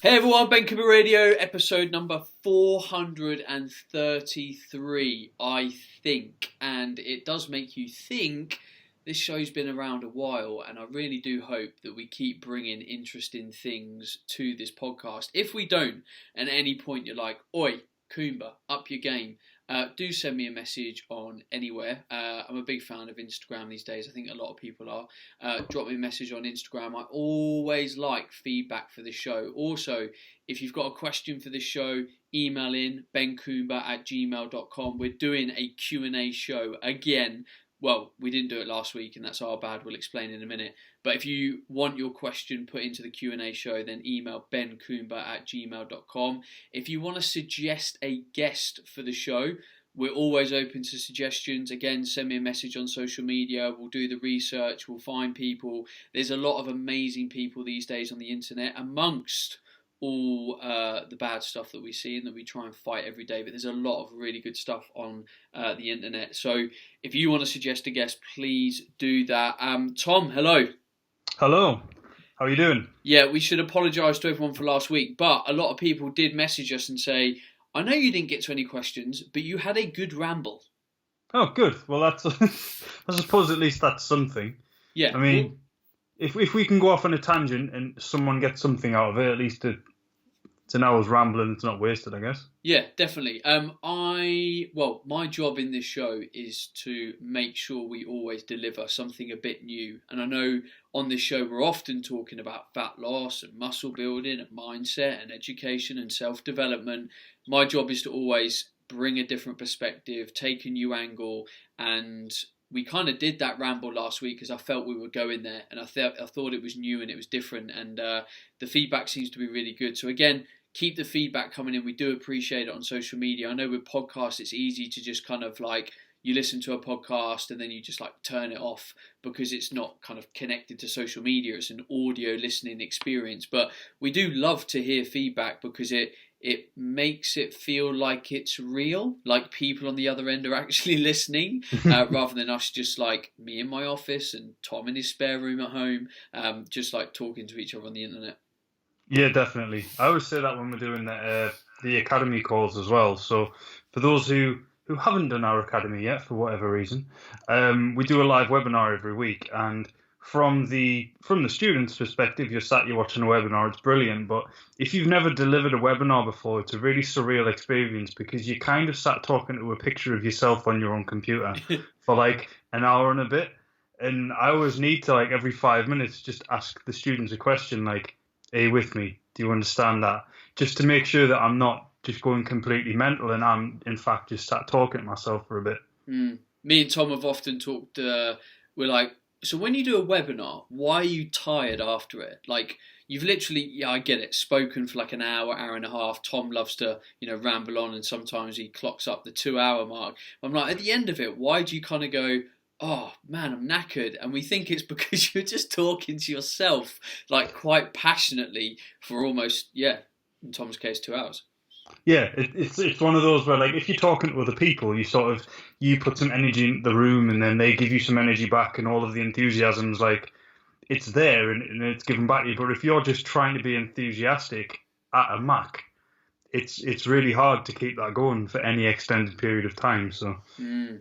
Hey everyone, Ben Coomber Radio, episode number 433, I think. And it does make you think. This show's been around a while, and I really do hope that we keep bringing interesting things to this podcast. If we don't, and at any point you're like, oi, Coomber, up your game, do send me a message on anywhere. I'm a big fan of Instagram these days. I think a lot of people are. Drop me a message on Instagram. I always like feedback for the show. Also, if you've got a question for the show, email in bencoomber@gmail.com. We're doing a Q&A show again. Well, we didn't do it last week, and that's our bad. We'll explain in a minute. But if you want your question put into the Q&A show, then email bencoomber@gmail.com. If you want to suggest a guest for the show, we're always open to suggestions. Again, send me a message on social media. We'll do the research. We'll find people. There's a lot of amazing people these days on the internet, amongst all the bad stuff that we see and that we try and fight every day, but there's a lot of really good stuff on the internet. So if you want to suggest a guest, please do that. Tom, hello. Hello. How are you doing? Yeah, we should apologise to everyone for last week, but a lot of people did message us and say, I know you didn't get to any questions, but you had a good ramble. Oh, good. Well, that's I suppose at least that's something. Yeah. I mean, if we can go off on a tangent and someone gets something out of it, at least it's an hour's rambling. It's not wasted, I guess. Yeah, definitely. My job in this show is to make sure we always deliver something a bit new. And I know on this show we're often talking about fat loss and muscle building and mindset and education and self-development. My job is to always bring a different perspective, take a new angle, and we kind of did that ramble last week because I felt we were going there, and I thought it was new and it was different, and the feedback seems to be really good. So again, keep the feedback coming in. We do appreciate it on social media. I know with podcasts it's easy to just kind of like, you listen to a podcast and then you just like turn it off because it's not kind of connected to social media. It's an audio listening experience. But we do love to hear feedback because it makes it feel like it's real, like people on the other end are actually listening, rather than us just like me in my office and Tom in his spare room at home, just like talking to each other on the internet. Yeah, definitely. I always say that when we're doing the academy calls as well. So for those who haven't done our academy yet for whatever reason, we do a live webinar every week, and from the student's perspective, you're watching a webinar, it's brilliant. But if you've never delivered a webinar before, it's a really surreal experience because you kind of sat talking to a picture of yourself on your own computer for like an hour and a bit. And I always need to, like, every 5 minutes just ask the students a question like, are you with me? Do you understand that? Just to make sure that I'm not just going completely mental and I'm in fact just sat talking to myself for a bit. Me and Tom have often talked, we're like, so when you do a webinar, why are you tired after it? Like, you've literally, yeah, I get it, spoken for like an hour, hour and a half. Tom loves to, ramble on, and sometimes he clocks up the 2 hour mark. I'm like, at the end of it, why do you kind of go, oh man, I'm knackered? And we think it's because you're just talking to yourself, like quite passionately for almost, in Tom's case, 2 hours. Yeah, it's one of those where, like, if you're talking to other people, you put some energy into the room and then they give you some energy back, and all of the enthusiasm's like, it's there and it's given back to you. But if you're just trying to be enthusiastic at a Mac, it's really hard to keep that going for any extended period of time. So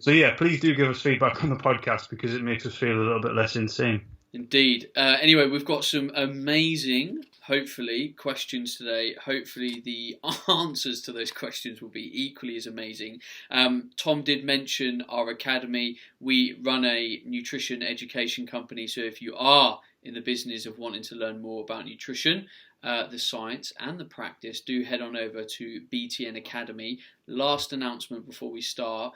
yeah, please do give us feedback on the podcast because it makes us feel a little bit less insane. Indeed. Anyway, we've got some amazing, hopefully, questions today. Hopefully the answers to those questions will be equally as amazing. Tom did mention our academy. We run a nutrition education company, so if you are in the business of wanting to learn more about nutrition, the science and the practice, do head on over to BTN Academy. Last announcement before we start,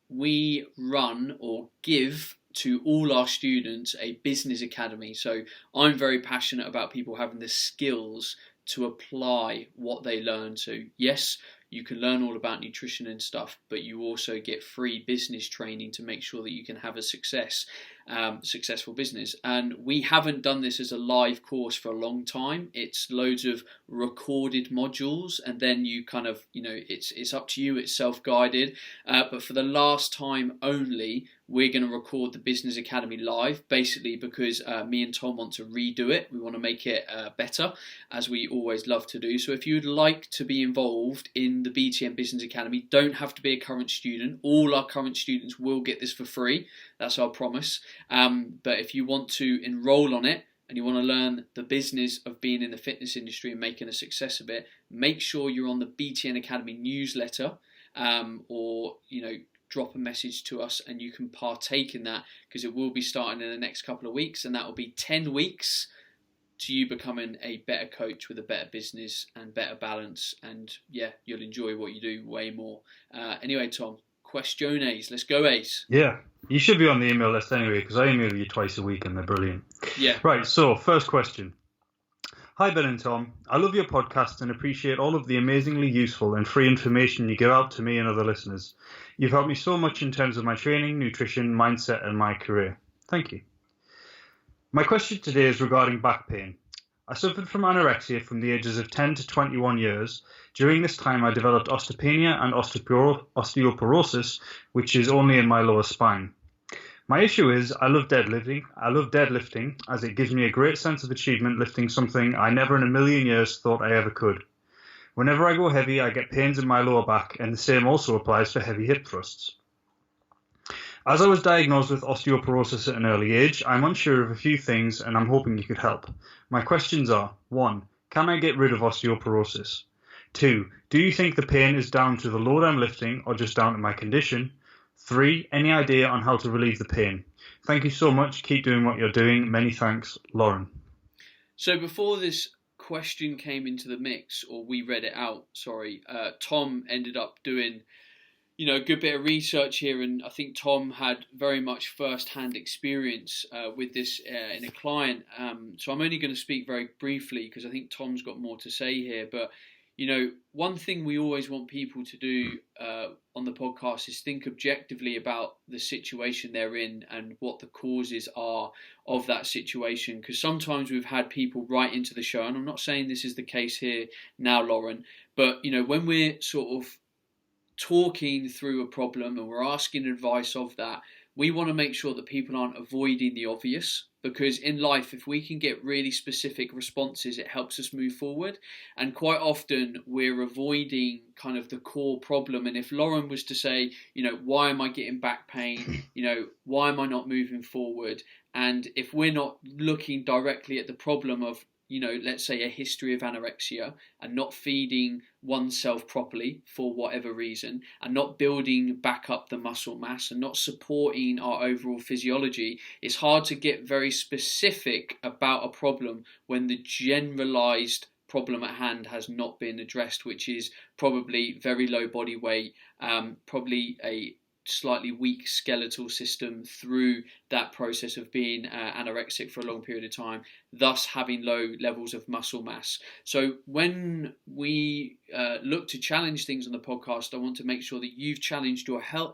we run or give to all our students a business academy. So I'm very passionate about people having the skills to apply what they learn. So yes, you can learn all about nutrition and stuff, but you also get free business training to make sure that you can have a successful business. And we haven't done this as a live course for a long time. It's loads of recorded modules, and then you kind of, it's up to you. It's self-guided. But for the last time only, we're going to record the Business Academy live, basically because me and Tom want to redo it. We want to make it better, as we always love to do. So if you would like to be involved in the BTM Business Academy, don't have to be a current student. All our current students will get this for free. That's our promise. But if you want to enroll on it, and you want to learn the business of being in the fitness industry and making a success of it, make sure you're on the BTN Academy newsletter, or drop a message to us and you can partake in that, because it will be starting in the next couple of weeks, and that will be 10 weeks to you becoming a better coach with a better business and better balance, and you'll enjoy what you do way more. Anyway, Tom, questiones, let's go, Ace. Yeah, you should be on the email list anyway, because I email you twice a week and they're brilliant. Yeah. Right, so first question. Hi Ben and Tom, I love your podcast and appreciate all of the amazingly useful and free information you give out to me and other listeners. You've helped me so much in terms of my training, nutrition, mindset and my career. Thank you. My question today is regarding back pain. I suffered from anorexia from the ages of 10 to 21 years. During this time I developed osteopenia and osteoporosis, which is only in my lower spine. My issue is I love deadlifting as it gives me a great sense of achievement lifting something I never in a million years thought I ever could. Whenever I go heavy, I get pains in my lower back, and the same also applies for heavy hip thrusts. As I was diagnosed with osteoporosis at an early age, I'm unsure of a few things and I'm hoping you could help. My questions are: 1. Can I get rid of osteoporosis? 2. Do you think the pain is down to the load I'm lifting or just down to my condition? 3. Any idea on how to relieve the pain? Thank you so much. Keep doing what you're doing. Many thanks, Lauren. So before this question came into the mix, or we read it out, Tom ended up doing a good bit of research here, and I think Tom had very much first-hand experience with this in a client. So I'm only going to speak very briefly because I think Tom's got more to say here. But one thing we always want people to do on the podcast is think objectively about the situation they're in and what the causes are of that situation. Because sometimes we've had people write into the show, and I'm not saying this is the case here now, Lauren, but when we're sort of talking through a problem and we're asking advice of that, we want to make sure that people aren't avoiding the obvious, because in life, if we can get really specific responses, it helps us move forward. And quite often we're avoiding kind of the core problem. And if Lauren was to say, why am I getting back pain? Why am I not moving forward? And if we're not looking directly at the problem of, let's say a history of anorexia and not feeding oneself properly for whatever reason, and not building back up the muscle mass and not supporting our overall physiology, it's hard to get very specific about a problem when the generalized problem at hand has not been addressed, which is probably very low body weight, probably a slightly weak skeletal system through that process of being anorexic for a long period of time, thus having low levels of muscle mass. So when we look to challenge things on the podcast, I want to make sure that you've challenged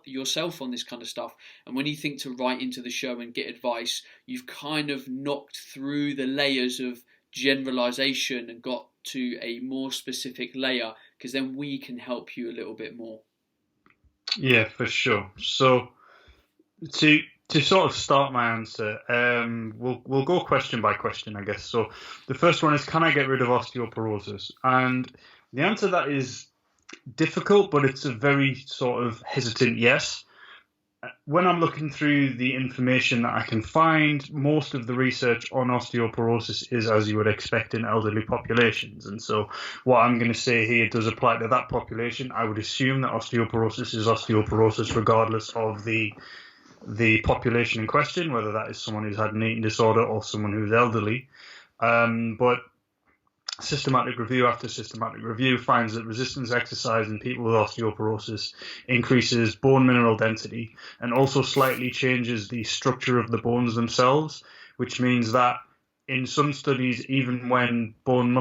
yourself on this kind of stuff. And when you think to write into the show and get advice, you've kind of knocked through the layers of generalization and got to a more specific layer, because then we can help you a little bit more. Yeah, for sure. So to sort of start my answer, we'll go question by question, I guess. So the first one is, can I get rid of osteoporosis? And the answer to that is difficult, but it's a very sort of hesitant yes. When I'm looking through the information that I can find, most of the research on osteoporosis is as you would expect in elderly populations. And so what I'm going to say here does apply to that population. I would assume that osteoporosis is osteoporosis regardless of the population in question, whether that is someone who's had an eating disorder or someone who's elderly. But systematic review after systematic review finds that resistance exercise in people with osteoporosis increases bone mineral density and also slightly changes the structure of the bones themselves, which means that in some studies, even when bone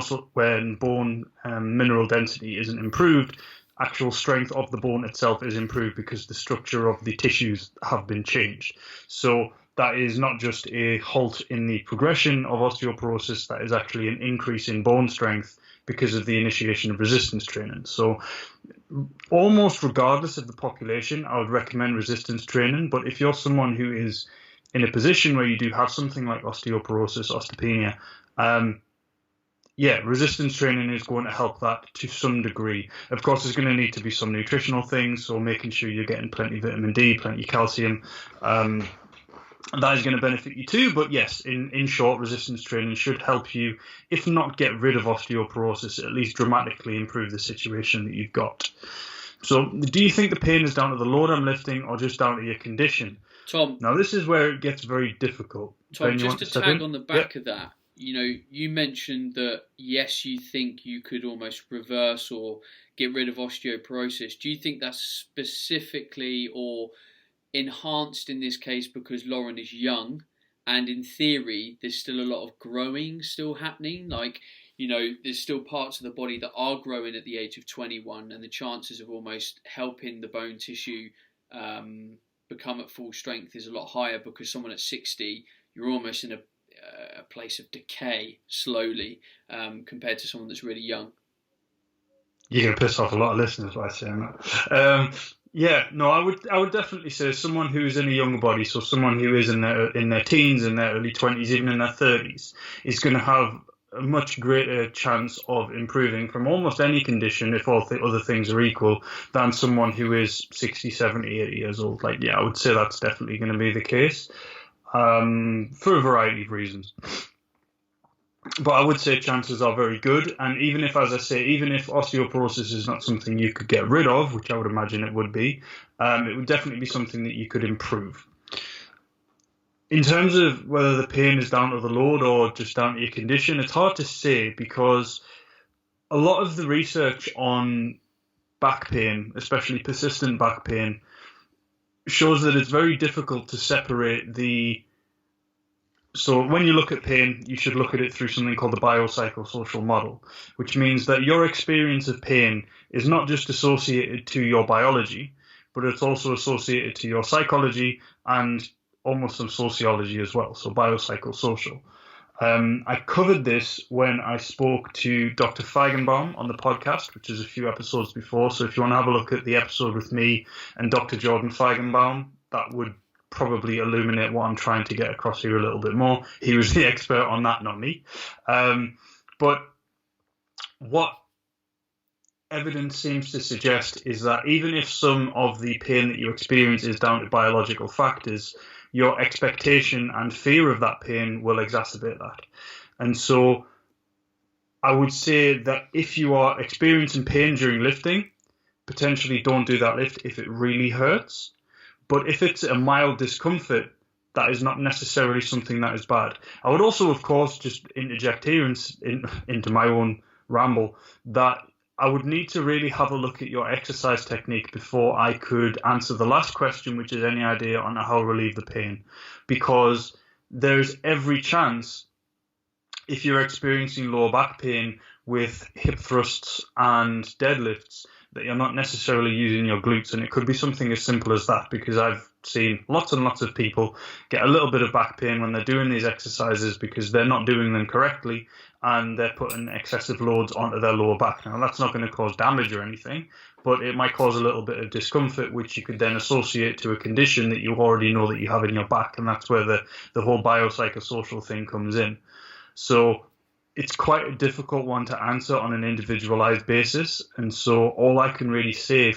mineral density isn't improved, actual strength of the bone itself is improved because the structure of the tissues have been changed. So that is not just a halt in the progression of osteoporosis, that is actually an increase in bone strength because of the initiation of resistance training. So almost regardless of the population, I would recommend resistance training. But if you're someone who is in a position where you do have something like osteoporosis, osteopenia, resistance training is going to help that to some degree. Of course, there's going to need to be some nutritional things, so making sure you're getting plenty of vitamin D, plenty of calcium. That is going to benefit you too. But yes, in short, resistance training should help you, if not get rid of osteoporosis, at least dramatically improve the situation that you've got. So do you think the pain is down to the load I'm lifting or just down to your condition? Tom. Now, this is where it gets very difficult. Tom, just to tag on the back of that, you mentioned that, yes, you think you could almost reverse or get rid of osteoporosis. Do you think that's specifically or enhanced in this case because Lauren is young and in theory there's still a lot of growing still happening? Like, there's still parts of the body that are growing at the age of 21 and the chances of almost helping the bone tissue become at full strength is a lot higher because someone at 60, you're almost in a place of decay slowly compared to someone that's really young. You're going to piss off a lot of listeners by saying that. I would definitely say someone who is in a younger body, so someone who is in their teens, in their early 20s, even in their 30s, is going to have a much greater chance of improving from almost any condition, if all other things are equal, than someone who is 60, 70, 80 years old. I would say that's definitely going to be the case for a variety of reasons. But I would say chances are very good. And even if osteoporosis is not something you could get rid of, which I would imagine it would be, it would definitely be something that you could improve. In terms of whether the pain is down to the load or just down to your condition, it's hard to say because a lot of the research on back pain, especially persistent back pain, shows that it's very difficult to separate So when you look at pain, you should look at it through something called the biopsychosocial model, which means that your experience of pain is not just associated to your biology, but it's also associated to your psychology and almost some sociology as well, so biopsychosocial. I covered this when I spoke to Dr. Feigenbaum on the podcast, which is a few episodes before, so if you want to have a look at the episode with me and Dr. Jordan Feigenbaum, that would probably illuminate what I'm trying to get across here a little bit more. He was the expert on that, not me. But what evidence seems to suggest is that even if some of the pain that you experience is down to biological factors, your expectation and fear of that pain will exacerbate that. And so I would say that if you are experiencing pain during lifting, potentially don't do that lift if it really hurts. But if it's a mild discomfort, that is not necessarily something that is bad. I would also, of course, just interject here into my own ramble that I would need to really have a look at your exercise technique before I could answer the last question, which is any idea on how to relieve the pain. Because there's every chance, if you're experiencing lower back pain with hip thrusts and deadlifts, that you're not necessarily using your glutes. And it could be something as simple as that, because I've seen lots and lots of people get a little bit of back pain when they're doing these exercises because they're not doing them correctly and they're putting excessive loads onto their lower back. Now, that's not going to cause damage or anything, but it might cause a little bit of discomfort, which you could then associate to a condition that you already know that you have in your back. And that's where the whole biopsychosocial thing comes in. So it's quite a difficult one to answer on an individualized basis. And so all I can really say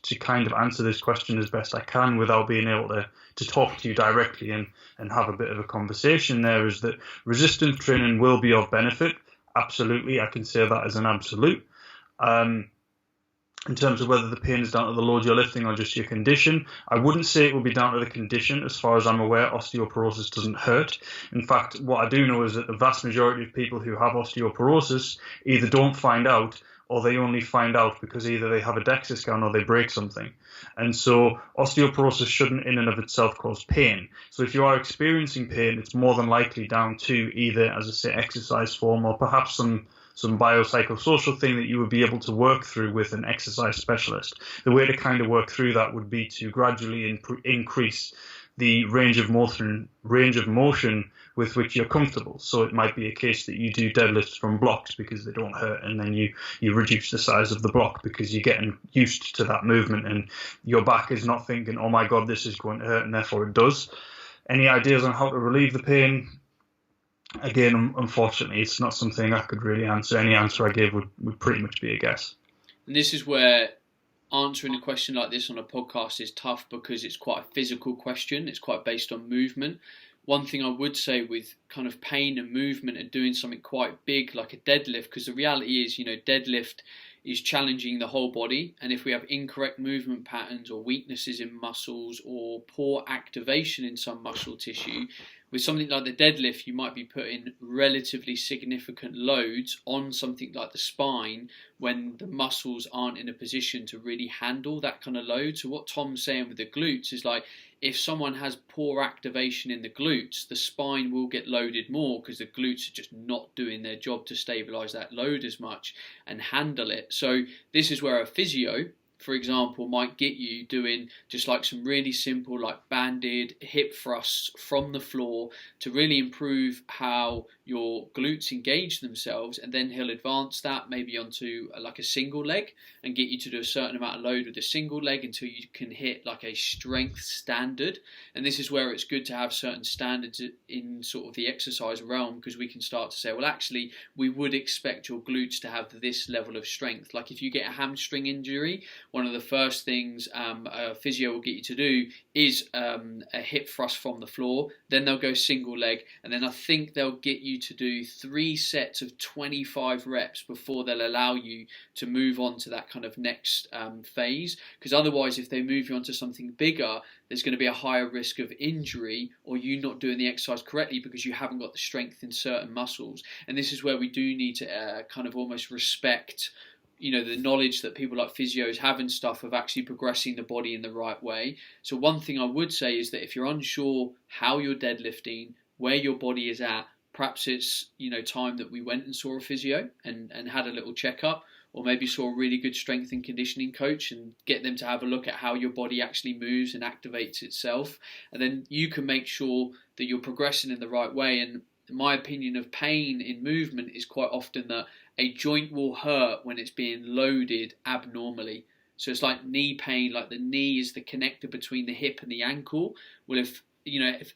to kind of answer this question as best I can without being able to talk to you directly and have a bit of a conversation there is that resistance training will be of benefit. Absolutely. I can say that as an absolute. In terms of whether the pain is down to the load you're lifting or just your condition, I wouldn't say it will be down to the condition. As far as I'm aware, osteoporosis doesn't hurt. In fact, what I do know is that the vast majority of people who have osteoporosis either don't find out or they only find out because either they have a DEXA scan or they break something. And so osteoporosis shouldn't in and of itself cause pain. So if you are experiencing pain, it's more than likely down to either, as I say, exercise form or perhaps some biopsychosocial thing that you would be able to work through with an exercise specialist. The way to kind of work through that would be to gradually increase the range of motion with which you're comfortable. So it might be a case that you do deadlifts from blocks because they don't hurt, and then you reduce the size of the block because you're getting used to that movement, and your back is not thinking, oh my God, this is going to hurt, and therefore it does. Any ideas on how to relieve the pain? Again, unfortunately, it's not something I could really answer. Any answer I gave would pretty much be a guess. And this is where answering a question like this on a podcast is tough, because it's quite a physical question. It's quite based on movement. One thing I would say with kind of pain and movement and doing something quite big like a deadlift, because the reality is, deadlift is challenging the whole body, and if we have incorrect movement patterns or weaknesses in muscles or poor activation in some muscle tissue, with something like the deadlift, you might be putting relatively significant loads on something like the spine when the muscles aren't in a position to really handle that kind of load. So what Tom's saying with the glutes is, like, if someone has poor activation in the glutes, the spine will get loaded more because the glutes are just not doing their job to stabilize that load as much and handle it. So this is where a physio, for example, might get you doing just like some really simple, like banded hip thrusts from the floor to really improve how your glutes engage themselves, and then he'll advance that maybe onto like a single leg and get you to do a certain amount of load with a single leg until you can hit like a strength standard. And this is where it's good to have certain standards in sort of the exercise realm, because we can start to say, well, actually, we would expect your glutes to have this level of strength. Like if you get a hamstring injury, one of the first things a physio will get you to do is a hip thrust from the floor. Then they'll go single leg, and then I think they'll get you to do 3 sets of 25 reps before they'll allow you to move on to that kind of next phase. Because otherwise, if they move you onto something bigger, there's going to be a higher risk of injury or you not doing the exercise correctly because you haven't got the strength in certain muscles. And this is where we do need to kind of almost respect the knowledge that people like physios have and stuff of actually progressing the body in the right way. So one thing I would say is that if you're unsure how you're deadlifting, where your body is at, perhaps it's time that we went and saw a physio and had a little checkup, or maybe saw a really good strength and conditioning coach and get them to have a look at how your body actually moves and activates itself. And then you can make sure that you're progressing in the right way. And my opinion of pain in movement is quite often that a joint will hurt when it's being loaded abnormally. So it's like knee pain, like the knee is the connector between the hip and the ankle. Well, if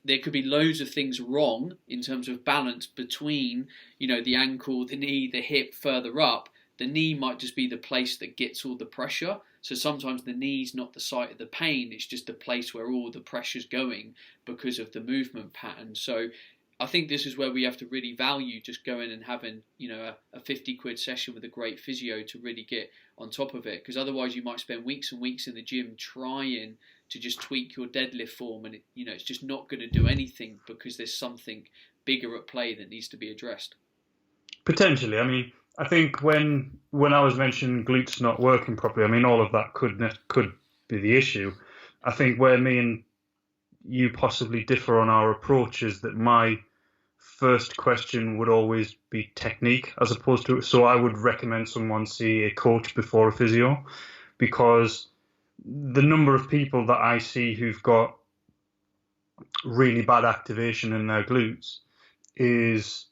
there could be loads of things wrong in terms of balance between, the ankle, the knee, the hip further up, the knee might just be the place that gets all the pressure. So sometimes the knee's not the site of the pain, it's just the place where all the pressure's going because of the movement pattern. So I think this is where we have to really value just going and having, a 50 quid session with a great physio to really get on top of it. Because otherwise you might spend weeks and weeks in the gym trying to just tweak your deadlift form, and it's just not going to do anything because there's something bigger at play that needs to be addressed. Potentially. I mean, I think when I was mentioning glutes not working properly, I mean, all of that could be the issue. I think where me and you possibly differ on our approach is that my first question would always be technique as opposed to, so I would recommend someone see a coach before a physio, because the number of people that I see who've got really bad activation in their glutes is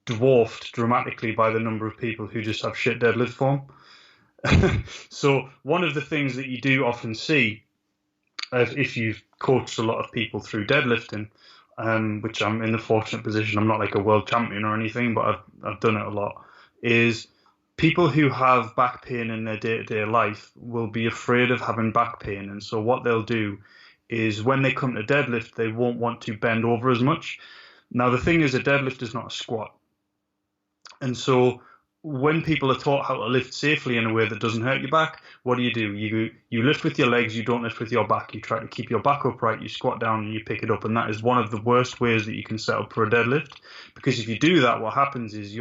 dwarfed dramatically by the number of people who just have shit deadlift form. So one of the things that you do often see, if you've coached a lot of people through deadlifting, which I'm in the fortunate position, I'm not like a world champion or anything, but I've done it a lot, is people who have back pain in their day-to-day life will be afraid of having back pain. And so what they'll do is when they come to deadlift, they won't want to bend over as much. Now, the thing is, a deadlift is not a squat. And so when people are taught how to lift safely in a way that doesn't hurt your back, what do? You lift with your legs, you don't lift with your back. You try to keep your back upright, you squat down and you pick it up. And that is one of the worst ways that you can set up for a deadlift. Because if you do that, what happens is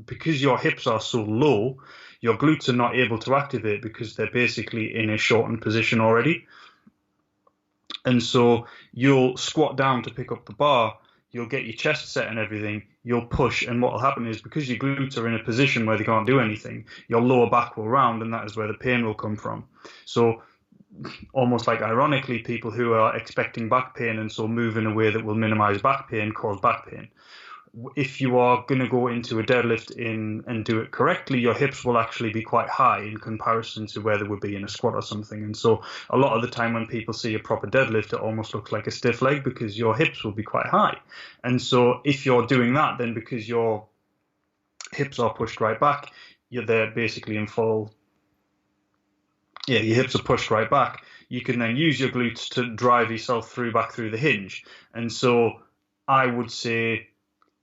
because your hips are so low, your glutes are not able to activate because they're basically in a shortened position already. And so you'll squat down to pick up the bar, you'll get your chest set and everything, you'll push, and what will happen is because your glutes are in a position where they can't do anything, your lower back will round, and that is where the pain will come from. So almost like ironically, people who are expecting back pain and so move in a way that will minimize back pain cause back pain. If you are going to go into a deadlift and do it correctly, your hips will actually be quite high in comparison to where they would be in a squat or something. And so a lot of the time when people see a proper deadlift, it almost looks like a stiff leg because your hips will be quite high. And so if you're doing that, then because your hips are pushed right back, you're there basically in full. Yeah, your hips are pushed right back. You can then use your glutes to drive yourself back through the hinge. And so I would say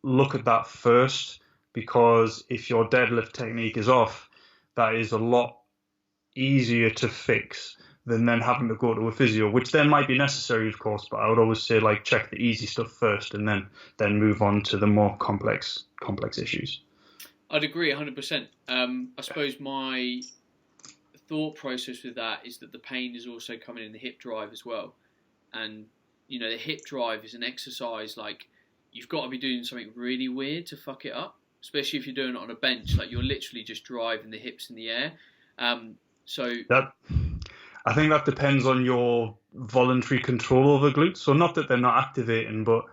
look at that first, because if your deadlift technique is off, that is a lot easier to fix than then having to go to a physio, which then might be necessary, of course, but I would always say like check the easy stuff first and then move on to the more complex issues. I'd agree 100%. I suppose my thought process with that is that the pain is also coming in the hip drive as well. And, you know, the hip drive is an exercise like you've got to be doing something really weird to fuck it up, especially if you're doing it on a bench. Like you're literally just driving the hips in the air. So that, I think that depends on your voluntary control over glutes. So not that they're not activating, but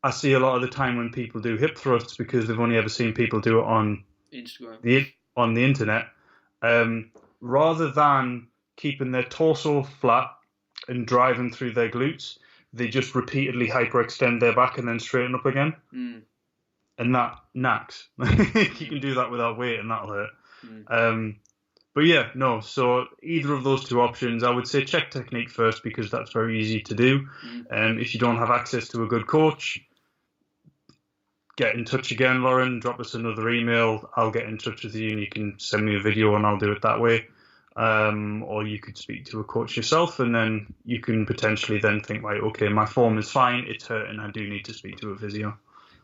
I see a lot of the time when people do hip thrusts because they've only ever seen people do it on Instagram, on the internet, rather than keeping their torso flat and driving through their glutes, they just repeatedly hyperextend their back and then straighten up again. And that knacks. You can do that without weight and that'll hurt. But yeah, no, so either of those two options, I would say check technique first because that's very easy to do. If you don't have access to a good coach, get in touch again, Lauren, drop us another email. I'll get in touch with you and you can send me a video and I'll do it that way. Or you could speak to a coach yourself and then you can potentially then think, right, okay, my form is fine, it's hurting, I do need to speak to a physio.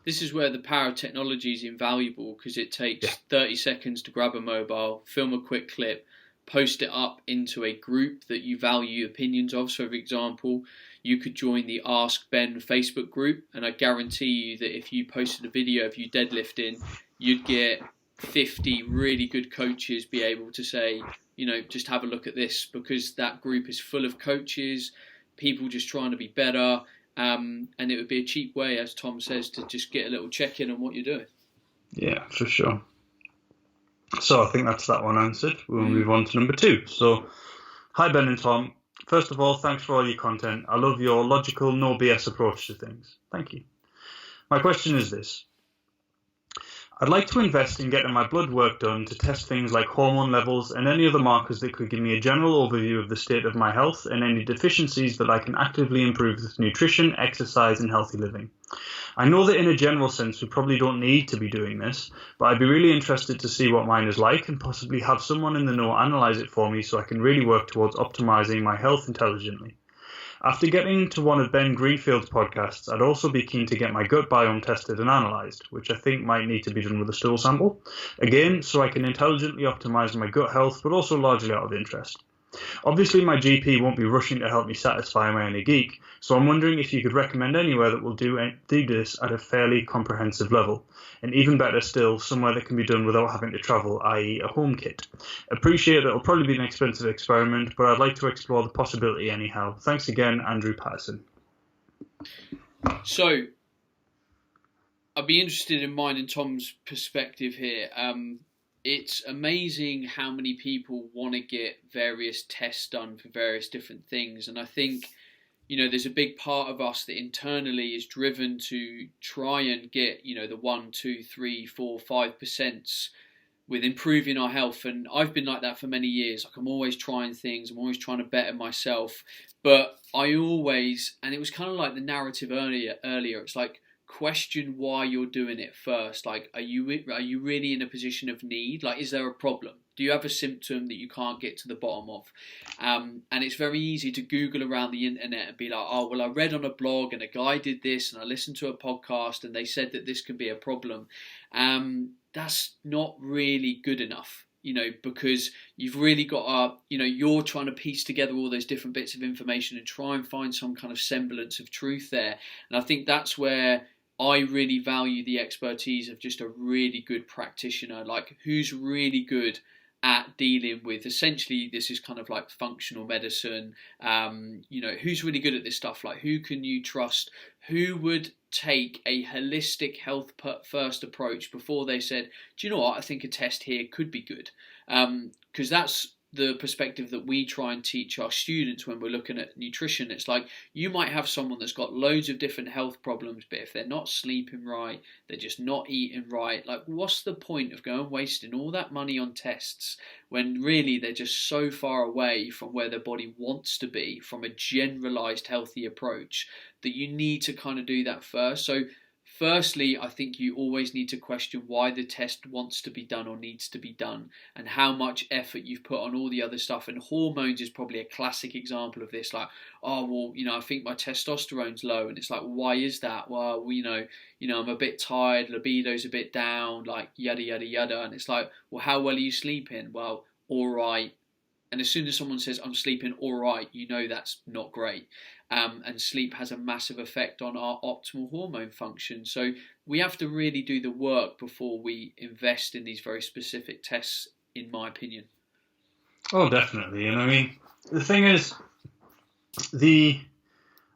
This is where the power of technology is invaluable because it takes 30 seconds to grab a mobile, film a quick clip, post it up into a group that you value opinions of. So, for example, you could join the Ask Ben Facebook group, and I guarantee you that if you posted a video of you deadlifting, you'd get 50 really good coaches be able to say, you know, just have a look at this, because that group is full of coaches, people just trying to be better. And it would be a cheap way, as Tom says, to just get a little check-in on what you're doing. Yeah, for sure. So I think that's that one answered. We'll move on to number 2. So, hi Ben and Tom. First of all, thanks for all your content. I love your logical, no BS approach to things. Thank you. My question is this. I'd like to invest in getting my blood work done to test things like hormone levels and any other markers that could give me a general overview of the state of my health and any deficiencies that I can actively improve with nutrition, exercise and healthy living. I know that in a general sense we probably don't need to be doing this, but I'd be really interested to see what mine is like and possibly have someone in the know analyse it for me so I can really work towards optimising my health intelligently. After getting to one of Ben Greenfield's podcasts, I'd also be keen to get my gut biome tested and analysed, which I think might need to be done with a stool sample. Again, so I can intelligently optimise my gut health, but also largely out of interest. Obviously, my GP won't be rushing to help me satisfy my inner geek, so I'm wondering if you could recommend anywhere that will do this at a fairly comprehensive level. And even better still, somewhere that can be done without having to travel, i.e. a home kit. Appreciate it'll probably be an expensive experiment, but I'd like to explore the possibility anyhow. Thanks again, Andrew Patterson. So, I'd be interested in mine and Tom's perspective here. It's amazing how many people want to get various tests done for various different things. And I think, you know, there's a big part of us that internally is driven to try and get, you know, the 1, 2, 3, 4, 5% with improving our health. And I've been like that for many years. Like I'm always trying things. I'm always trying to better myself. But I always, and it was kind of like the narrative earlier. It's like, question why you're doing it first. Like, are you really in a position of need? Like, is there a problem? Do you have a symptom that you can't get to the bottom of? And it's very easy to Google around the internet and be like, oh, well, I read on a blog and a guy did this and I listened to a podcast and they said that this can be a problem. That's not really good enough, you know, because you've really got to, you know, you're trying to piece together all those different bits of information and try and find some kind of semblance of truth there. And I think that's where I really value the expertise of just a really good practitioner, like who's really good at dealing with, essentially, this is kind of like functional medicine. Who's really good at this stuff? Like, who can you trust? Who would take a holistic health first approach before they said, do you know what, I think a test here could be good? Because that's the perspective that we try and teach our students when we're looking at nutrition. It's like, you might have someone that's got loads of different health problems, but if they're not sleeping right, they're just not eating right, like, what's the point of going wasting all that money on tests when really they're just so far away from where their body wants to be from a generalized healthy approach, that you need to kind of do that first. So firstly, I think you always need to question why the test wants to be done or needs to be done, and how much effort you've put on all the other stuff. And hormones is probably a classic example of this. Like, oh, well, I think my testosterone's low. And it's like, why is that? Well, I'm a bit tired, libido's a bit down, like, yada, yada, yada. And it's like, well, how well are you sleeping? Well, all right. And as soon as someone says, I'm sleeping all right, that's not great. And sleep has a massive effect on our optimal hormone function. So we have to really do the work before we invest in these very specific tests, in my opinion. Oh, definitely. And the thing is, there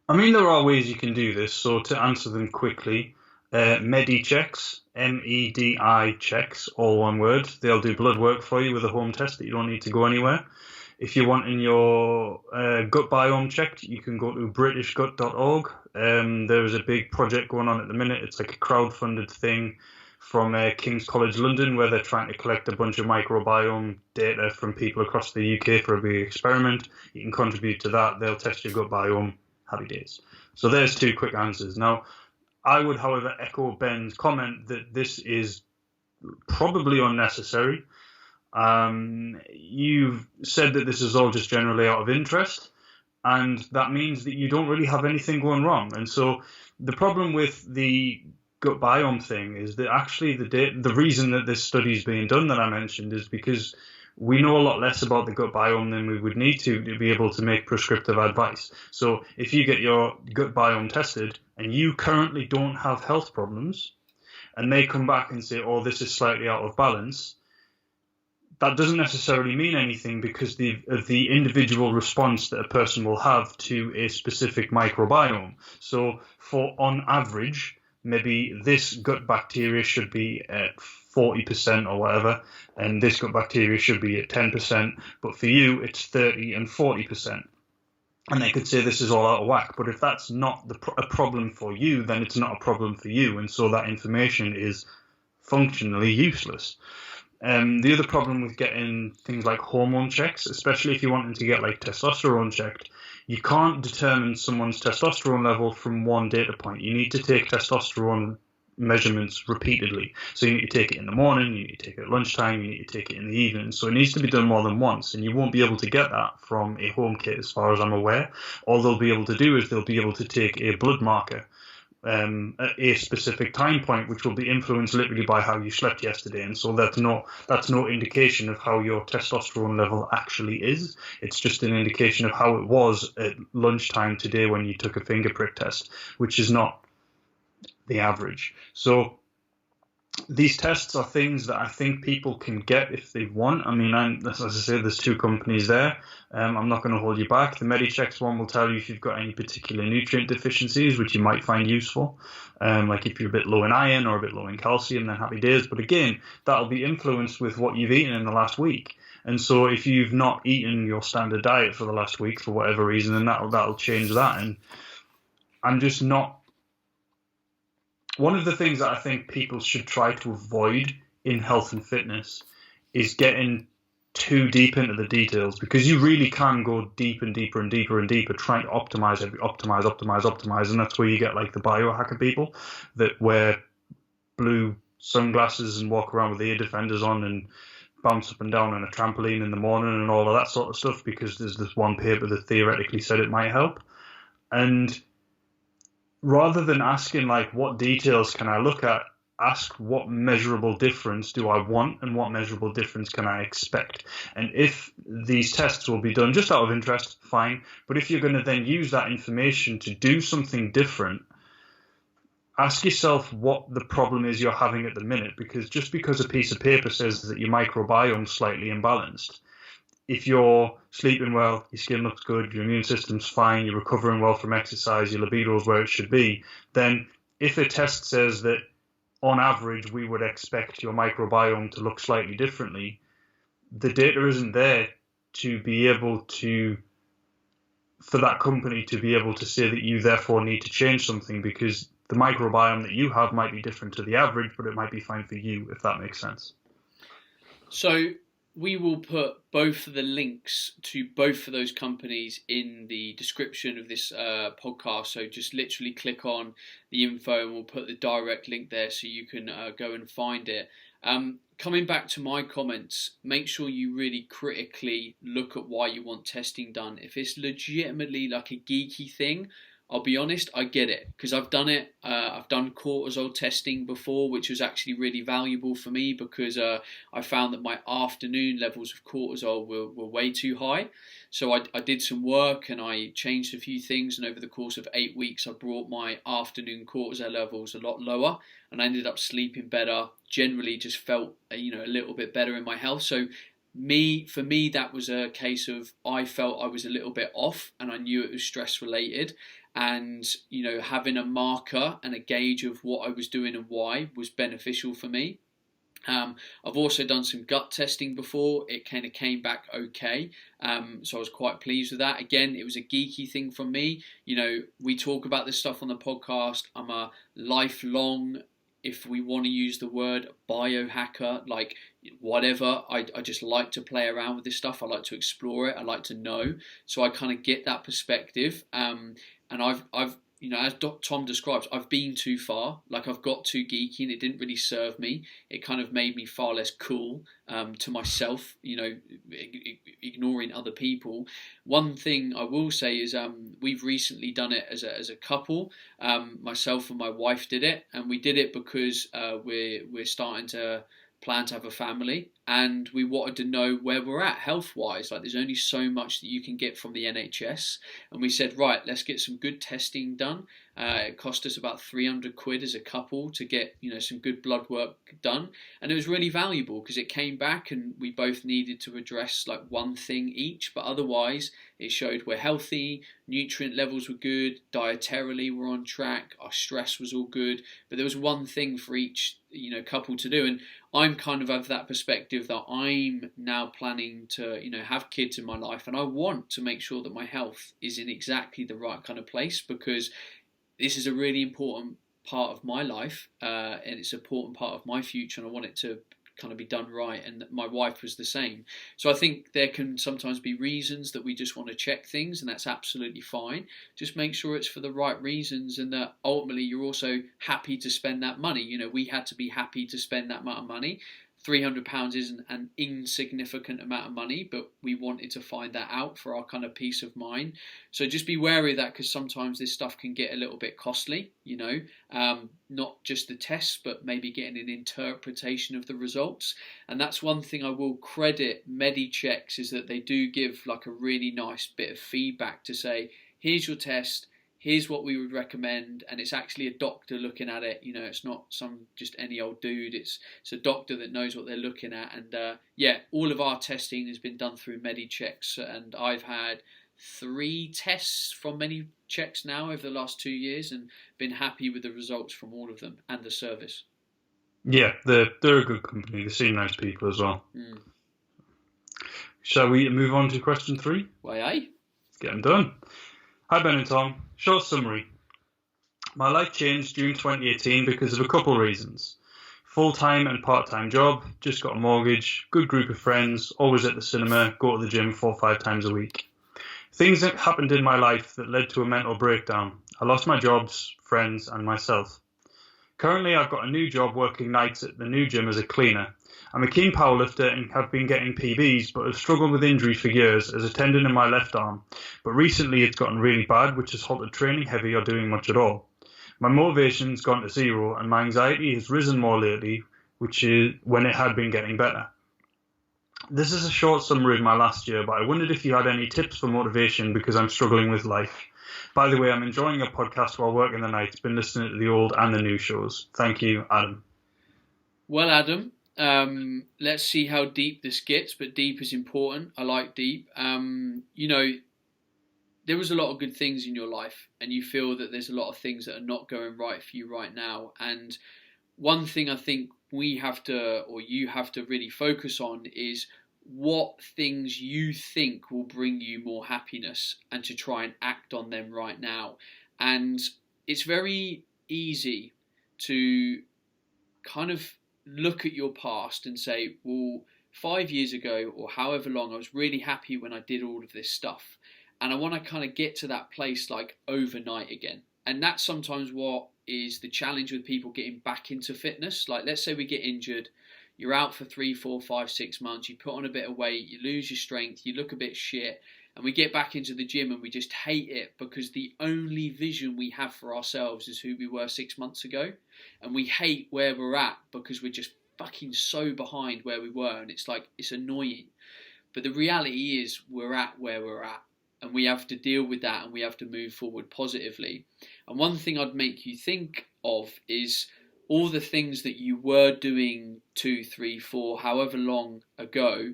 are ways you can do this. So to answer them quickly, Medi checks, MEDI checks, all one word. They'll do blood work for you with a home test that you don't need to go anywhere. If you're wanting your gut biome checked, you can go to britishgut.org. There is a big project going on at the minute. It's like a crowd-funded thing from King's College London, where they're trying to collect a bunch of microbiome data from people across the UK for a big experiment. You can contribute to that. They'll test your gut biome. Happy days. So there's two quick answers. Now, I would, however, echo Ben's comment that this is probably unnecessary. You've said that this is all just generally out of interest, and that means that you don't really have anything going wrong. And so the problem with the gut biome thing is that actually the reason that this study is being done that I mentioned is because we know a lot less about the gut biome than we would need to be able to make prescriptive advice. So if you get your gut biome tested and you currently don't have health problems, and they come back and say, oh, this is slightly out of balance, that doesn't necessarily mean anything because of the individual response that a person will have to a specific microbiome. So on average, maybe this gut bacteria should be at 40% or whatever, and this gut bacteria should be at 10%, but for you, it's 30 and 40%. And they could say this is all out of whack, but if that's not a problem for you, then it's not a problem for you, and so that information is functionally useless. The other problem with getting things like hormone checks, especially if you're wanting to get like testosterone checked, you can't determine someone's testosterone level from one data point. You need to take testosterone measurements repeatedly. So you need to take it in the morning, you need to take it at lunchtime, you need to take it in the evening. So it needs to be done more than once, and you won't be able to get that from a home kit as far as I'm aware. All they'll be able to do is they'll be able to take a blood marker at a specific time point, which will be influenced literally by how you slept yesterday, and so that's no indication of how your testosterone level actually is. It's just an indication of how it was at lunchtime today when you took a finger prick test, which is not the average. So these tests are things that I think people can get if they want. As I say, there's two companies there. I'm not going to hold you back. The MediChecks one will tell you if you've got any particular nutrient deficiencies, which you might find useful. Like if you're a bit low in iron or a bit low in calcium, then happy days. But again, that'll be influenced with what you've eaten in the last week. And so if you've not eaten your standard diet for the last week for whatever reason, then that'll change that. And I'm just not... One of the things that I think people should try to avoid in health and fitness is getting too deep into the details, because you really can go deep and deeper and deeper and deeper trying to optimize, and that's where you get like the biohacker people that wear blue sunglasses and walk around with ear defenders on and bounce up and down on a trampoline in the morning and all of that sort of stuff because there's this one paper that theoretically said it might help. And rather than asking like what details can I look at, ask what measurable difference do I want and what measurable difference can I expect. And if these tests will be done just out of interest, fine. But if you're going to then use that information to do something different, ask yourself what the problem is you're having at the minute, because just because a piece of paper says that your microbiome's slightly imbalanced, if you're sleeping well, your skin looks good, your immune system's fine, you're recovering well from exercise, your libido's where it should be, then if a test says that on average we would expect your microbiome to look slightly differently, the data isn't there to be able to, for that company to be able to say that you therefore need to change something, because the microbiome that you have might be different to the average, but it might be fine for you, if that makes sense. So we will put both of the links to both of those companies in the description of this podcast. So just literally click on the info and we'll put the direct link there so you can go and find it. Coming back to my comments, make sure you really critically look at why you want testing done. If it's legitimately like a geeky thing, I'll be honest, I get it, because I've done it. I've done cortisol testing before, which was actually really valuable for me because I found that my afternoon levels of cortisol were way too high. So I did some work and I changed a few things, and over the course of 8 weeks, I brought my afternoon cortisol levels a lot lower, and I ended up sleeping better. Generally, just felt a little bit better in my health. So for me, that was a case of I felt I was a little bit off, and I knew it was stress related. And having a marker and a gauge of what I was doing and why was beneficial for me. I've also done some gut testing before. It kind of came back okay, so I was quite pleased with that. Again, it was a geeky thing from me. We talk about this stuff on the podcast. I'm a lifelong, if we want to use the word, biohacker, like whatever. I just like to play around with this stuff. I like to explore it. I like to know. So I kind of get that perspective. And I've as Tom describes, I've been too far. Like I've got too geeky, and it didn't really serve me. It kind of made me far less cool to myself. Ignoring other people. One thing I will say is we've recently done it as a couple. Myself and my wife did it, and we did it because we're starting to plan to have a family, and we wanted to know where we're at health-wise. Like there's only so much that you can get from the NHS, and we said, right, let's get some good testing done. It cost us about 300 quid as a couple to get some good blood work done, and it was really valuable because it came back and we both needed to address like one thing each, but otherwise it showed we're healthy, nutrient levels were good, dietarily we're on track, our stress was all good, but there was one thing for each couple to do. And I'm kind of that perspective that I'm now planning to have kids in my life, and I want to make sure that my health is in exactly the right kind of place, because this is a really important part of my life, and it's an important part of my future, and I want it to kind of be done right. And my wife was the same. So I think there can sometimes be reasons that we just want to check things, and that's absolutely fine. Just make sure it's for the right reasons, and that ultimately you're also happy to spend that money. We had to be happy to spend that amount of money. £300 isn't an insignificant amount of money, but we wanted to find that out for our kind of peace of mind. So just be wary of that, because sometimes this stuff can get a little bit costly, not just the tests, but maybe getting an interpretation of the results. And that's one thing I will credit MediChecks, is that they do give like a really nice bit of feedback to say, here's your test, here's what we would recommend, and it's actually a doctor looking at it. It's not just any old dude. It's a doctor that knows what they're looking at. And all of our testing has been done through MediChecks, and I've had 3 tests from MediChecks now over the last 2 years, and been happy with the results from all of them and the service. Yeah, they're a good company. They seem nice people as well. Shall we move on to question 3? Why, aye? Let's get them done. Hi Ben and Tom. Short summary. My life changed June 2018 because of a couple reasons. Full-time and part-time job, just got a mortgage, good group of friends, always at the cinema, go to the gym 4 or 5 times a week. Things that happened in my life that led to a mental breakdown. I lost my jobs, friends and myself. Currently I've got a new job working nights at the new gym as a cleaner. I'm a keen powerlifter and have been getting PBs, but have struggled with injury for years as a tendon in my left arm. But recently it's gotten really bad, which has halted training heavy or doing much at all. My motivation's gone to zero, and my anxiety has risen more lately, which is when it had been getting better. This is a short summary of my last year, but I wondered if you had any tips for motivation, because I'm struggling with life. By the way, I'm enjoying a podcast while working the night. Been listening to the old and the new shows. Thank you, Adam. Well, Adam, let's see how deep this gets, but deep is important. I like deep. There was a lot of good things in your life, and you feel that there's a lot of things that are not going right for you right now. And one thing I think you have to really focus on is what things you think will bring you more happiness, and to try and act on them right now. And it's very easy to kind of look at your past and say, well, 5 years ago or however long, I was really happy when I did all of this stuff. And I want to kind of get to that place like overnight again. And that's sometimes what is the challenge with people getting back into fitness. Like, let's say we get injured, you're out for 3, 4, 5, 6 months, you put on a bit of weight, you lose your strength, you look a bit shit, and we get back into the gym and we just hate it because the only vision we have for ourselves is who we were 6 months ago. And we hate where we're at because we're just fucking so behind where we were, and it's like, it's annoying. But the reality is we're at where we're at. And we have to deal with that, and we have to move forward positively. And one thing I'd make you think of is all the things that you were doing 2, 3, 4, however long ago.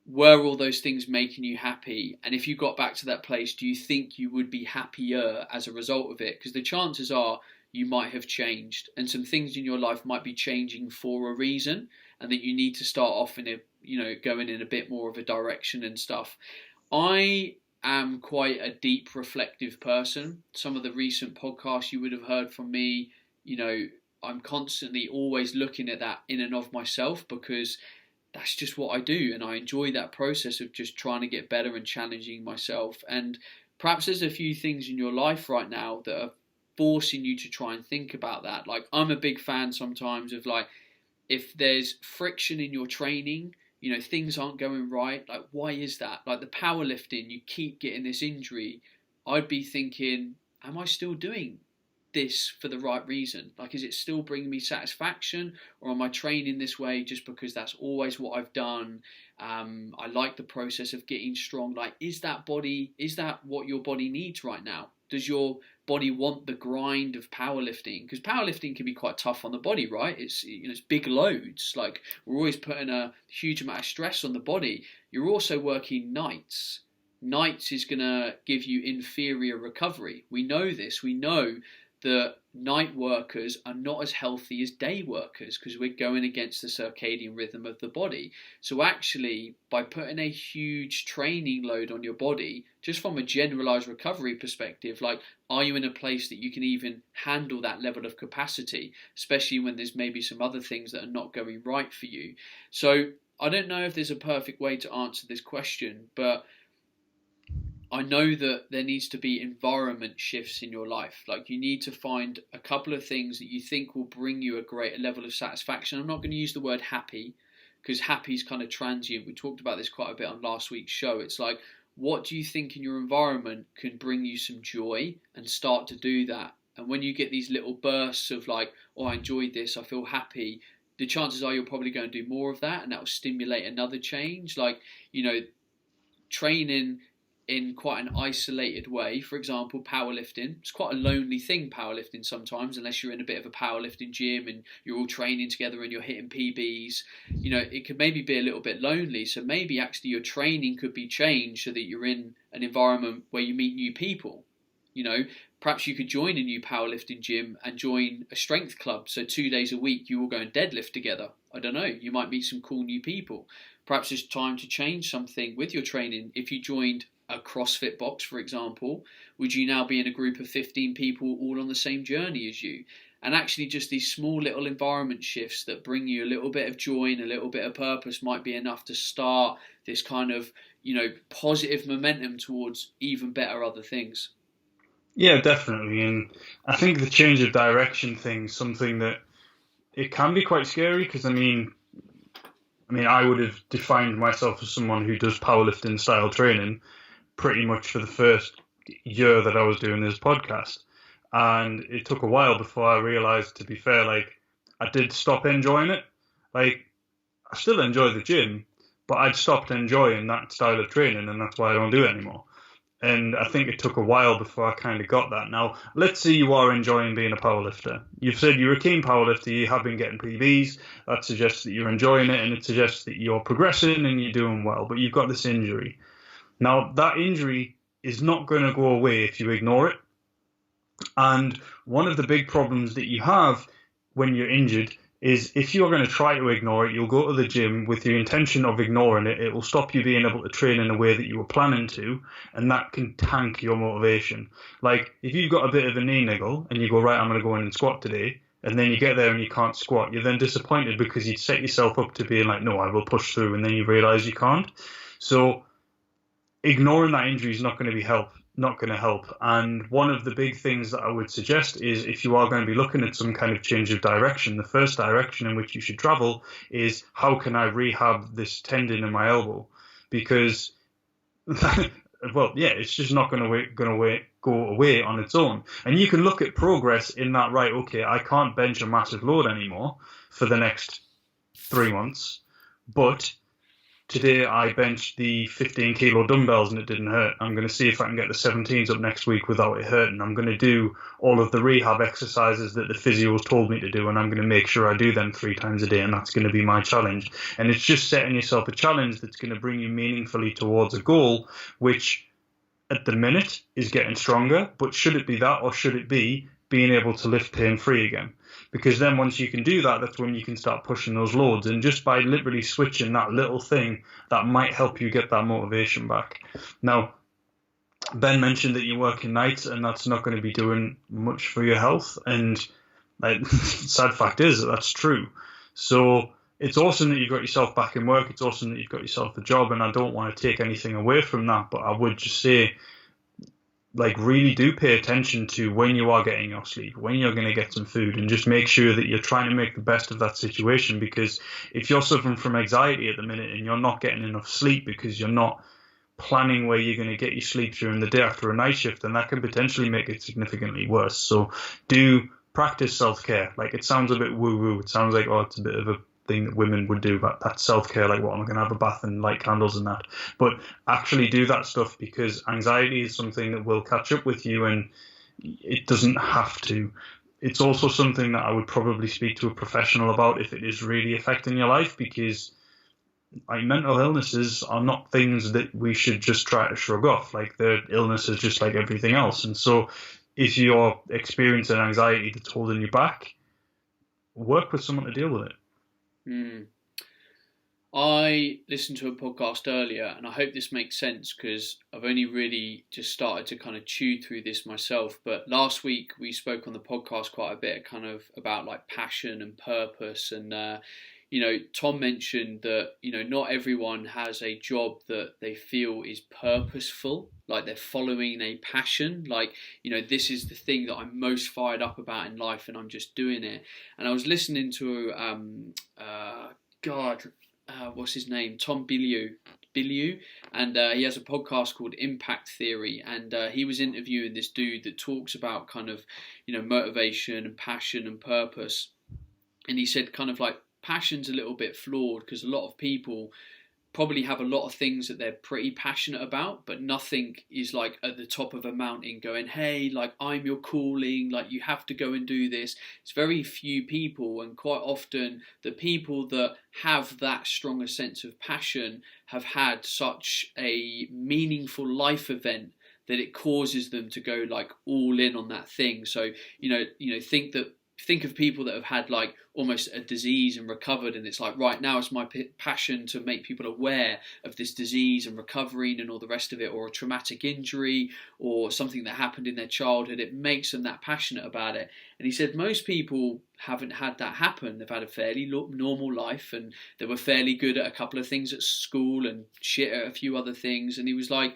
Were all those things making you happy? And if you got back to that place, do you think you would be happier as a result of it? Because the chances are you might have changed, and some things in your life might be changing for a reason, and that you need to start off in going in a bit more of a direction and stuff. I am quite a deep, reflective person. Some of the recent podcasts you would have heard from me, I'm constantly always looking at that in and of myself, because that's just what I do, and I enjoy that process of just trying to get better and challenging myself. And perhaps there's a few things in your life right now that are forcing you to try and think about that. Like, I'm a big fan sometimes of, like, if there's friction in your training, things aren't going right. Like, why is that? Like the powerlifting, you keep getting this injury. I'd be thinking, am I still doing this for the right reason? Like, is it still bringing me satisfaction, or am I training this way just because that's always what I've done? I like the process of getting strong. Like, is that what your body needs right now? Does your body want the grind of powerlifting? Because powerlifting can be quite tough on the body, right? It's big loads. Like, we're always putting a huge amount of stress on the body. You're also working nights. Nights is going to give you inferior recovery. We know this. We know that night workers are not as healthy as day workers because we're going against the circadian rhythm of the body. So actually, by putting a huge training load on your body, just from a generalized recovery perspective, like, are you in a place that you can even handle that level of capacity, especially when there's maybe some other things that are not going right for you? So I don't know if there's a perfect way to answer this question, but I know that there needs to be environment shifts in your life. Like, you need to find a couple of things that you think will bring you a greater level of satisfaction. I'm not going to use the word happy, because happy is kind of transient. We talked about this quite a bit on last week's show. It's like, what do you think in your environment can bring you some joy, and start to do that? And when you get these little bursts of like, oh, I enjoyed this, I feel happy, the chances are you're probably going to do more of that, and that will stimulate another change. Like, training in quite an isolated way. For example, powerlifting. It's quite a lonely thing, powerlifting, sometimes, unless you're in a bit of a powerlifting gym and you're all training together and you're hitting PBs. It could maybe be a little bit lonely. So maybe actually your training could be changed so that you're in an environment where you meet new people. Perhaps you could join a new powerlifting gym and join a strength club. So 2 days a week you all go and deadlift together. I don't know. You might meet some cool new people. Perhaps it's time to change something with your training. If you joined a CrossFit box, for example, would you now be in a group of 15 people all on the same journey as you? And actually, just these small little environment shifts that bring you a little bit of joy and a little bit of purpose might be enough to start this kind of, positive momentum towards even better other things. Yeah, definitely. And I think the change of direction thing is something that it can be quite scary, because I mean, I would have defined myself as someone who does powerlifting style training pretty much for the first year that I was doing this podcast. And it took a while before I realized, to be fair, like, I did stop enjoying it. Like, I still enjoy the gym, but I'd stopped enjoying that style of training, and that's why I don't do it anymore. And I think it took a while before I kind of got that. Now, let's say you are enjoying being a powerlifter. You've said you're a keen powerlifter, you have been getting PBs. That suggests that you're enjoying it, and it suggests that you're progressing and you're doing well. But you've got this injury. Now, that injury is not going to go away if you ignore it. And one of the big problems that you have when you're injured is if you're going to try to ignore it, you'll go to the gym with the intention of ignoring it. It will stop you being able to train in a way that you were planning to, and that can tank your motivation. Like if you've got a bit of a knee niggle and you go, right, I'm going to go in and squat today, and then you get there and you can't squat, you're then disappointed because you'd set yourself up to being like, no, I will push through, and then you realize you can't. So ignoring that injury is not going to help. And one of the big things that I would suggest is if you are going to be looking at some kind of change of direction, the first direction in which you should travel is how can I rehab this tendon in my elbow? Because, well, yeah, it's just not going to go away on its own. And you can look at progress in that, right, okay, I can't bench a massive load anymore for the next 3 months, but today I benched the 15 kilo dumbbells and it didn't hurt. I'm going to see if I can get the 17s up next week without it hurting. I'm going to do all of the rehab exercises that the physios told me to do, and I'm going to make sure I do them 3 times a day, and that's going to be my challenge. And it's just setting yourself a challenge that's going to bring you meaningfully towards a goal, which at the minute is getting stronger, but should it be that, or should it be being able to lift pain-free again? Because then once you can do that, that's when you can start pushing those loads. And just by literally switching that little thing, that might help you get that motivation back. Now, Ben mentioned that you're working nights, and that's not going to be doing much for your health. And sad fact is that that's true. So it's awesome that you've got yourself back in work. It's awesome that you've got yourself a job. And I don't want to take anything away from that, but I would just say, like, really do pay attention to when you are getting your sleep, when you're going to get some food, and just make sure that you're trying to make the best of that situation. Because if you're suffering from anxiety at the minute and you're not getting enough sleep because you're not planning where you're going to get your sleep during the day after a night shift, then that can potentially make it significantly worse. So do practice self-care. Like, it sounds a bit woo-woo. It sounds like, oh, it's a bit of a thing that women would do, but that's self-care, like, what, am I going to have a bath and light candles and that? But actually do that stuff, because anxiety is something that will catch up with you, and it doesn't have to. It's also something that I would probably speak to a professional about if it is really affecting your life, because like, mental illnesses are not things that we should just try to shrug off. Like, they're illnesses just like everything else. And so if you're experiencing anxiety that's holding you back, work with someone to deal with it. I listened to a podcast earlier, and I hope this makes sense because I've only really just started to kind of chew through this myself. But last week we spoke on the podcast quite a bit kind of about like passion and purpose, and Tom mentioned that not everyone has a job that they feel is purposeful, like they're following a passion, like this is the thing that I'm most fired up about in life and I'm just doing it. And I was listening to what's his name, Tom Bainbridge, and he has a podcast called Impact Theory, and he was interviewing this dude that talks about kind of motivation and passion and purpose, and he said kind of like passion's a little bit flawed because a lot of people probably have a lot of things that they're pretty passionate about, but nothing is like at the top of a mountain going, hey, like I'm your calling, like you have to go and do this. It's very few people, and quite often the people that have that stronger sense of passion have had such a meaningful life event that it causes them to go like all in on that thing. So think of people that have had like almost a disease and recovered, and it's like, right now it's my passion to make people aware of this disease and recovering and all the rest of it, or a traumatic injury or something that happened in their childhood. It makes them that passionate about it. And he said most people haven't had that happen. They've had a fairly normal life, and they were fairly good at a couple of things at school and shit at a few other things. And he was like,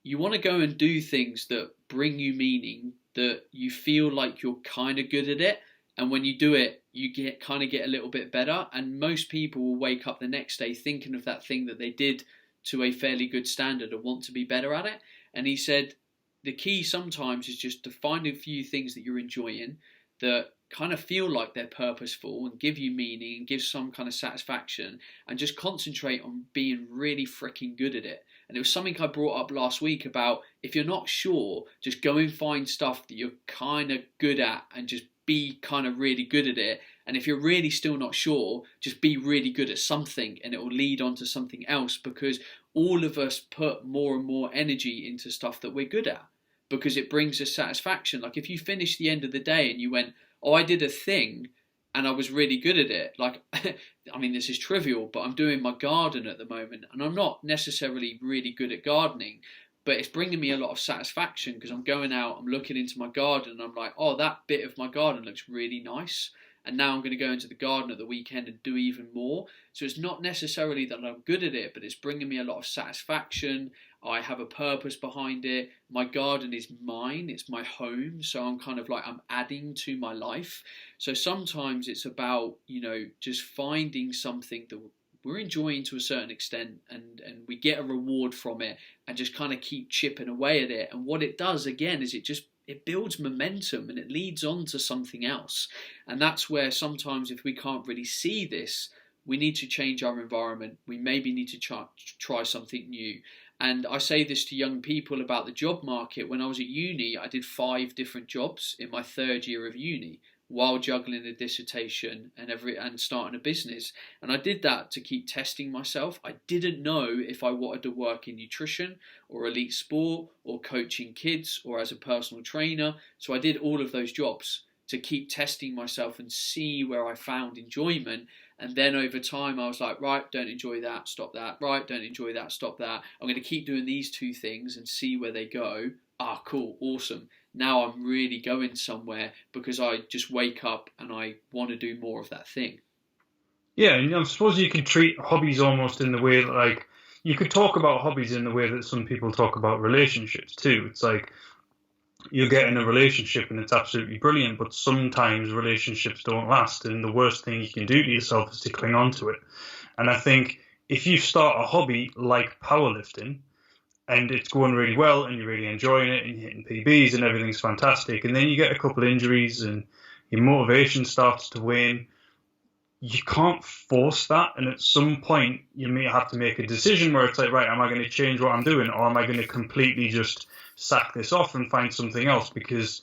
you want to go and do things that bring you meaning, that you feel like you're kind of good at it, and when you do it, you get a little bit better. And most people will wake up the next day thinking of that thing that they did to a fairly good standard and want to be better at it. And he said the key sometimes is just to find a few things that you're enjoying that kind of feel like they're purposeful and give you meaning and give some kind of satisfaction, and just concentrate on being really freaking good at it. And it was something I brought up last week about, if you're not sure, just go and find stuff that you're kind of good at and just be kind of really good at it. And if you're really still not sure, just be really good at something, and it will lead on to something else, because all of us put more and more energy into stuff that we're good at because it brings us satisfaction. Like if you finish the end of the day and you went, oh, I did a thing and I was really good at it. Like, I mean, this is trivial, but I'm doing my garden at the moment and I'm not necessarily really good at gardening, but it's bringing me a lot of satisfaction because I'm going out, I'm looking into my garden and I'm like, oh, that bit of my garden looks really nice. And now I'm going to go into the garden at the weekend and do even more. So it's not necessarily that I'm good at it, but it's bringing me a lot of satisfaction. I have a purpose behind it. My garden is mine. It's my home. So I'm kind of like, I'm adding to my life. So sometimes it's about, just finding something that we're enjoying to a certain extent and we get a reward from it and just kind of keep chipping away at it. And what it does, again, is it builds momentum and it leads on to something else. And that's where sometimes if we can't really see this, we need to change our environment. We maybe need to try something new. And I say this to young people about the job market. When I was at uni, I did 5 different jobs in my 3rd year of uni while juggling a dissertation and starting a business. And I did that to keep testing myself. I didn't know if I wanted to work in nutrition or elite sport or coaching kids or as a personal trainer. So I did all of those jobs to keep testing myself and see where I found enjoyment. And then over time I was like, right, don't enjoy that, stop that. Right, don't enjoy that, stop that. I'm going to keep doing these 2 things and see where they go. Ah, cool, awesome. Now I'm really going somewhere because I just wake up and I want to do more of that thing. Yeah, and I suppose you could treat hobbies almost in the way that, like, you could talk about hobbies in the way that some people talk about relationships too. It's like you get in a relationship and it's absolutely brilliant, but sometimes relationships don't last, and the worst thing you can do to yourself is to cling on to it. And I think if you start a hobby like powerlifting, and it's going really well and you're really enjoying it and you're hitting PBs and everything's fantastic, and then you get a couple of injuries and your motivation starts to wane, you can't force that. And at some point you may have to make a decision where it's like, right, am I going to change what I'm doing, or am I going to completely just sack this off and find something else? Because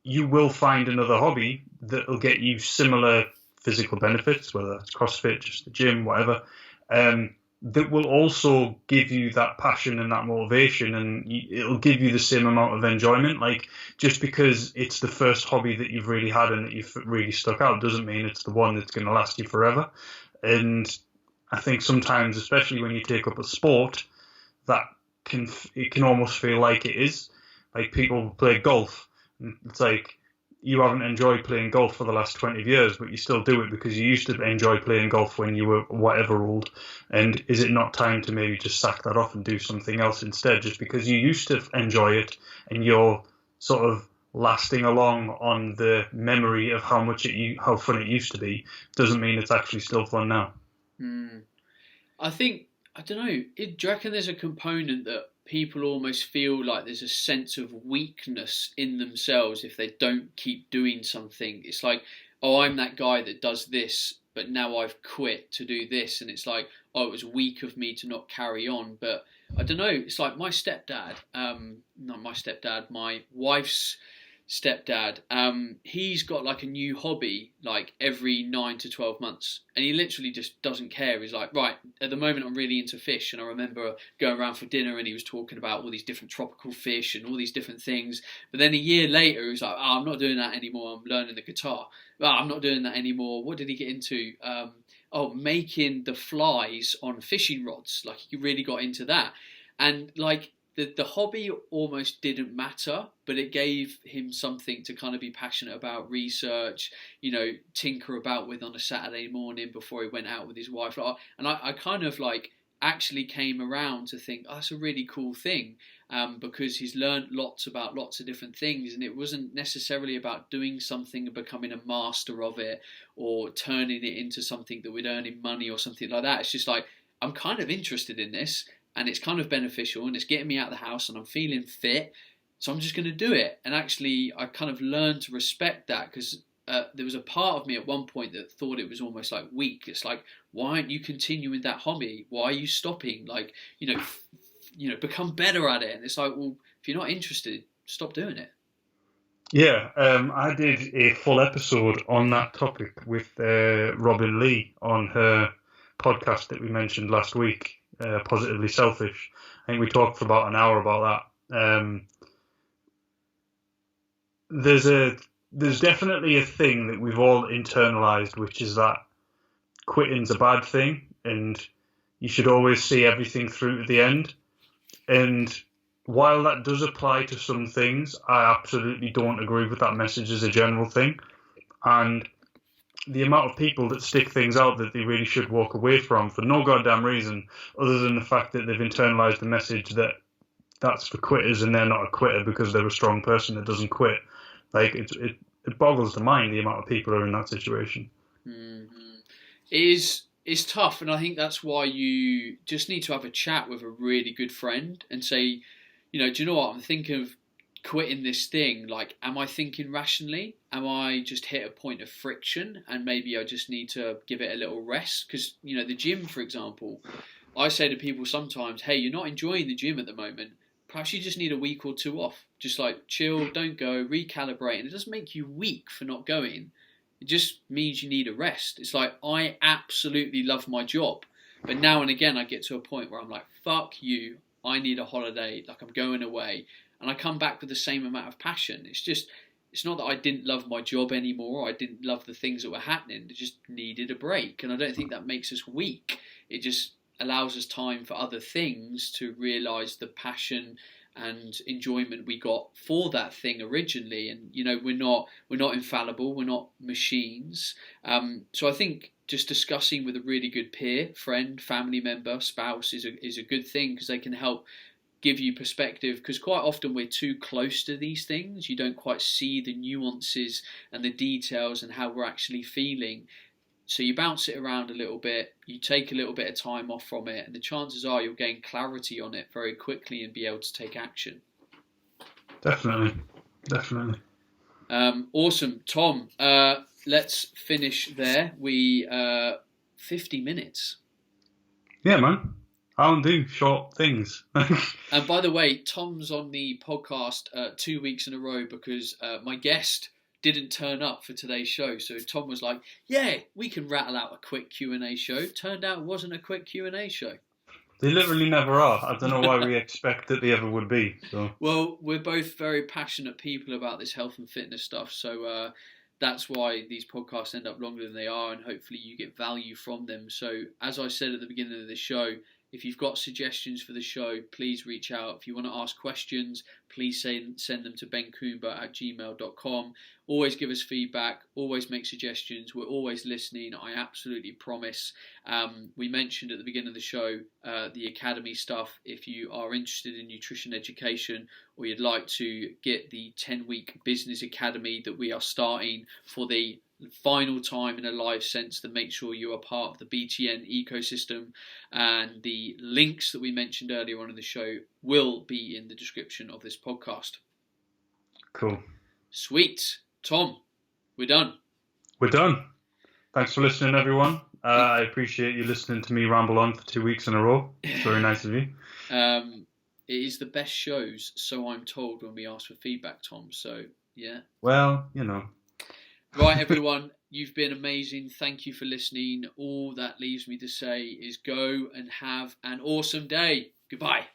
you will find another hobby that will get you similar physical benefits, whether that's CrossFit, just the gym, whatever, that will also give you that passion and that motivation, and it'll give you the same amount of enjoyment. Like, just because it's the first hobby that you've really had and that you've really stuck out doesn't mean it's the one that's going to last you forever. And I think sometimes, especially when you take up a sport, it can almost feel like it is. Like, people play golf. It's like, you haven't enjoyed playing golf for the last 20 years, but you still do it because you used to enjoy playing golf when you were whatever old. And is it not time to maybe just sack that off and do something else instead? Just because you used to enjoy it and you're sort of lasting along on the memory of how fun it used to be, doesn't mean it's actually still fun now. I don't know, do you reckon there's a component that people almost feel like there's a sense of weakness in themselves if they don't keep doing something? It's like, oh, I'm that guy that does this, but now I've quit to do this. And it's like, oh, it was weak of me to not carry on. But I don't know, it's like my wife's stepdad, he's got like a new hobby like every 9 to 12 months, and he literally just doesn't care. He's like, right, at the moment I'm really into fish, and I remember going around for dinner and he was talking about all these different tropical fish and all these different things, but then a year later he was like, oh, I'm not doing that anymore, I'm learning the guitar. Oh, I'm not doing that anymore. What did he get into? Making the flies on fishing rods. Like, he really got into that. And like, the hobby almost didn't matter, but it gave him something to kind of be passionate about, research, tinker about with on a Saturday morning before he went out with his wife. And I kind of like actually came around to think, oh, that's a really cool thing, because he's learned lots about lots of different things, and it wasn't necessarily about doing something and becoming a master of it or turning it into something that would earn him money or something like that. It's just like, I'm kind of interested in this, and it's kind of beneficial, and it's getting me out of the house, and I'm feeling fit, so I'm just going to do it. And actually, I kind of learned to respect that, because there was a part of me at one point that thought it was almost like weak. It's like, why aren't you continuing that hobby? Why are you stopping? Like, become better at it. And it's like, well, if you're not interested, stop doing it. Yeah, I did a full episode on that topic with Robin Lee on her podcast that we mentioned last week, Positively Selfish. I think we talked for about an hour about that. There's definitely a thing that we've all internalized, which is that quitting's a bad thing, and you should always see everything through to the end. And while that does apply to some things, I absolutely don't agree with that message as a general thing. And the amount of people that stick things out that they really should walk away from for no goddamn reason, other than the fact that they've internalized the message that that's for quitters and they're not a quitter because they're a strong person that doesn't quit. Like, it boggles the mind, the amount of people who are in that situation. Mm-hmm. It's tough, and I think that's why you just need to have a chat with a really good friend and say, do you know what, I'm thinking of quitting this thing. Like, am I thinking rationally? Am I just hit a point of friction and maybe I just need to give it a little rest? Because, the gym, for example, I say to people sometimes, hey, you're not enjoying the gym at the moment. Perhaps you just need a week or two off. Just like chill, don't go, recalibrate. And it doesn't make you weak for not going. It just means you need a rest. It's like, I absolutely love my job. But now and again, I get to a point where I'm like, fuck you. I need a holiday. Like, I'm going away. And I come back with the same amount of passion. It's not that I didn't love my job anymore. I didn't love the things that were happening. It just needed a break. And I don't think that makes us weak. It just allows us time for other things to realise the passion and enjoyment we got for that thing originally. And we're not infallible, we're not machines. So I think just discussing with a really good peer, friend, family member, spouse is a good thing, because they can help give you perspective, because quite often we're too close to these things. You don't quite see the nuances and the details and how we're actually feeling. So you bounce it around a little bit, you take a little bit of time off from it, and the chances are you'll gain clarity on it very quickly and be able to take action. Definitely. Awesome. Tom, let's finish there. 50 minutes. Yeah, man. I don't do short things. And by the way, Tom's on the podcast 2 weeks in a row because my guest didn't turn up for today's show. So Tom was like, yeah, we can rattle out a quick Q&A show. Turned out it wasn't a quick Q&A show. They literally never are. I don't know why we expect that they ever would be. So. Well, we're both very passionate people about this health and fitness stuff. So that's why these podcasts end up longer than they are, and hopefully you get value from them. So as I said at the beginning of the show, if you've got suggestions for the show, please reach out. If you want to ask questions, please send them to bencoomber@gmail.com. Always give us feedback. Always make suggestions. We're always listening. I absolutely promise. We mentioned at the beginning of the show the academy stuff. If you are interested in nutrition education, or you'd like to get the 10-week business academy that we are starting for the final time in a live sense, to make sure you are part of the BTN ecosystem, and the links that we mentioned earlier on in the show will be in the description of this podcast. Cool. Sweet. Tom, we're done. Thanks for listening, everyone. I appreciate you listening to me ramble on for 2 weeks in a row. It's very nice of you. It is the best shows, so I'm told, when we ask for feedback, Tom. So, yeah. Well, Right, everyone, you've been amazing. Thank you for listening. All that leaves me to say is go and have an awesome day. Goodbye.